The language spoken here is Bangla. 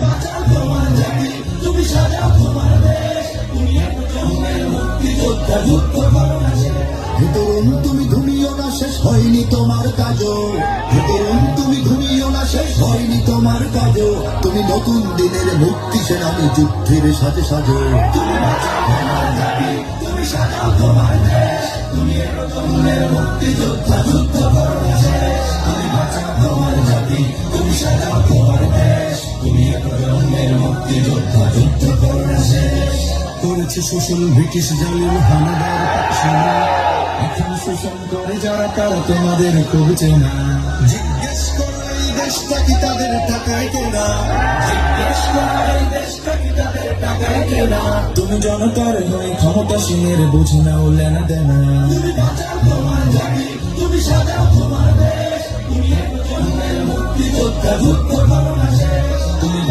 বাঁচাও তোমার জাতি, তুমি সাজাও তোমার দেশ, তুমি এক জন্মের মুক্তিযোদ্ধা, যুদ্ধ করো না শেষ। হে তরুণ তুমি ঘুমিও না, শেষ হয়নি তোমার কাজও। হে তরুণ তুমি ঘুমিও না, শেষ হয়নি তোমার কাজও। তুমি নতুন দিনের মুক্তি সেনানী, যুদ্ধের সাজে সাজো। তুমি বাঁচাও তোমার জাতি, তুমি সাজাও তোমার দেশ, তুমি এক জন্মের মুক্তিযোদ্ধা, যুদ্ধ করো না শেষ। তুমি বাঁচাও তোমার জাতি, তুমি সাজাও তোমার দেশ, তুমি এক জন্মের মুক্তিযোদ্ধা, যুদ্ধ করো না শেষ। করেছে শোষণ ব্রিটিশ জালিম হানাদার পাকসেনা, এখন শোষণ করে যারা তারা তোমাদের করছে না। জিজ্ঞেস করো এই দেশটা কি তাদের টাকায় কেনা, জিজ্ঞেস করো এই দেশটা কি তাদের টাকায় কেনা। তুমি জনতার হয়ে ক্ষমতাসীনের বুঝে নাও লেনা দেনা। তুমি বাঁচাও তোমার জাতি, তুমি সাজাও তোমার দেশ, তুমি এক জন্মের মুক্তিযোদ্ধা, যুদ্ধ করো না শেষ। তুমি